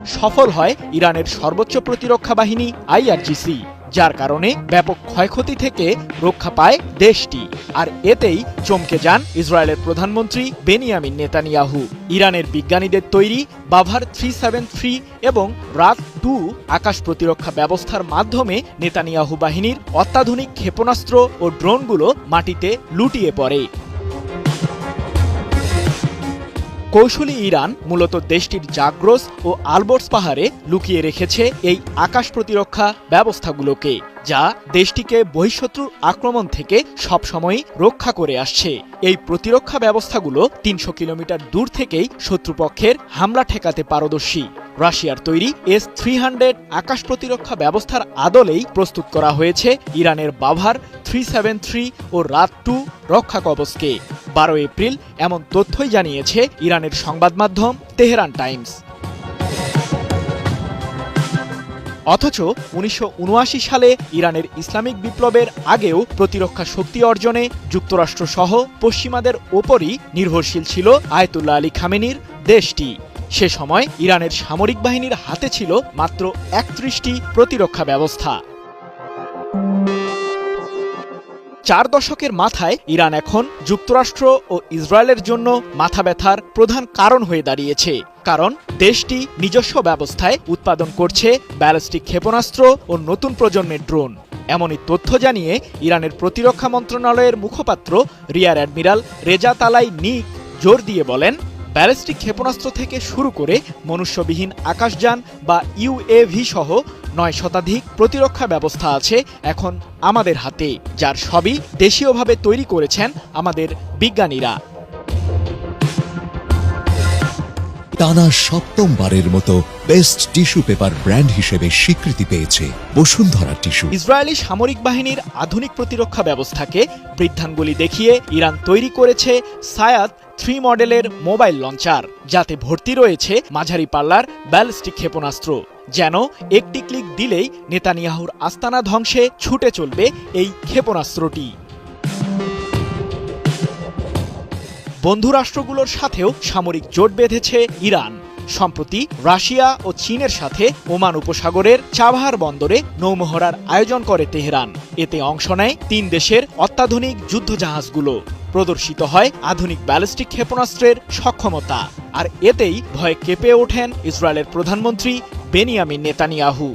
সফল হয় ইরানের সর্বোচ্চ প্রতিরক্ষা বাহিনী IRGC, যার কারণে ব্যাপক ক্ষয়ক্ষতি থেকে রক্ষা পায় দেশটি। আর এতেই চমকে যান ইসরায়েলের প্রধানমন্ত্রী বেনিয়ামিন নেতানিয়াহু। ইরানের বিজ্ঞানীদের তৈরি বাভার 373 এবং রাত 2 আকাশ প্রতিরক্ষা ব্যবস্থার মাধ্যমে নেতানিয়াহু বাহিনীর অত্যাধুনিক ক্ষেপণাস্ত্র ও ড্রোনগুলো মাটিতে লুটিয়ে পড়ে। কৌশলী ইরান মূলত দেশটির জাগ্রস ও আলবর্টস পাহাড়ে লুকিয়ে রেখেছে এই আকাশ প্রতিরক্ষা ব্যবস্থাগুলোকে, যা দেশটিকে বহিঃশত্রুর আক্রমণ থেকে সবসময়ই রক্ষা করে আসছে। এই প্রতিরক্ষা ব্যবস্থাগুলো 300 কিলোমিটার দূর থেকেই শত্রুপক্ষের হামলা ঠেকাতে পারদর্শী। রাশিয়ার তৈরি S-300 আকাশ প্রতিরক্ষা ব্যবস্থার আদলেই প্রস্তুত করা হয়েছে ইরানের বাভার 373 ও রাত 2 রক্ষা কবচকে। 12 এপ্রিল এমন তথ্যই জানিয়েছে ইরানের সংবাদ মাধ্যম তেহরান টাইমস। অথচ 1979 সালে ইরানের ইসলামিক বিপ্লবের আগেও প্রতিরক্ষা শক্তি অর্জনে যুক্তরাষ্ট্র সহ পশ্চিমাদের ওপরই নির্ভরশীল ছিল আয়াতুল্লাহ আলী খামেনির দেশটি। সে সময় ইরানের সামরিক বাহিনীর হাতে ছিল মাত্র 31টি প্রতিরক্ষা ব্যবস্থা। 4 দশকের মাথায় ইরান এখন যুক্তরাষ্ট্র ও ইসরায়েলের জন্য মাথা ব্যথার প্রধান কারণ হয়ে দাঁড়িয়েছে, কারণ দেশটি নিজস্ব ব্যবস্থায় উৎপাদন করছে ব্যালিস্টিক ক্ষেপণাস্ত্র ও নতুন প্রজন্মের ড্রোন। এমনই তথ্য জানিয়ে ইরানের প্রতিরক্ষা মন্ত্রণালয়ের মুখপাত্র রিয়ার অ্যাডমিরাল রেজা তালাই নিক জোর দিয়ে বলেন, ব্যালিস্টিক ক্ষেপণাস্ত্র থেকে শুরু করে মনুষ্যবিহীন আকাশযান বা UAV সহ 9 শতাধিক প্রতিরক্ষা ব্যবস্থা আছে এখন আমাদের হাতে, যার সবই দেশীয়ভাবে তৈরি করেছেন আমাদের বিজ্ঞানীরা। টানা 7মবারের মতো বেস্ট টিস্যু পেপার ব্র্যান্ড হিসেবে স্বীকৃতি পেয়েছে বসুন্ধরা টিস্যু। ইসরায়েলি সামরিক বাহিনীর আধুনিক প্রতিরক্ষা ব্যবস্থাকে বৃদ্ধাঙ্গুলি দেখিয়ে ইরান তৈরি করেছে সায়াদ 3 মডেলের মোবাইল লঞ্চার, যাতে ভর্তি রয়েছে মাঝারি পাল্লার ব্যালিস্টিক ক্ষেপণাস্ত্র। যেন একটি ক্লিক দিলেই নেতানিয়াহুর আস্তানা ধ্বংসে ছুটে চলবে এই ক্ষেপণাস্ত্রটি। বন্ধু রাষ্ট্রগুলোর সাথেও সামরিক জোট বেঁধেছে ইরান। সম্প্রতি রাশিয়া ও চীনের সাথে ওমান উপসাগরের চাবাহার বন্দরে নৌমহড়ার আয়োজন করে তেহরান। এতে অংশ নেয় 3 দেশের অত্যাধুনিক যুদ্ধজাহাজগুলো। প্রদর্শিত হয় আধুনিক ব্যালিস্টিক ক্ষেপণাস্ত্রের সক্ষমতা। আর এতেই ভয়ে কেঁপে ওঠেন ইসরায়েলের প্রধানমন্ত্রী বেনিয়ামিন নেতানিয়াহু।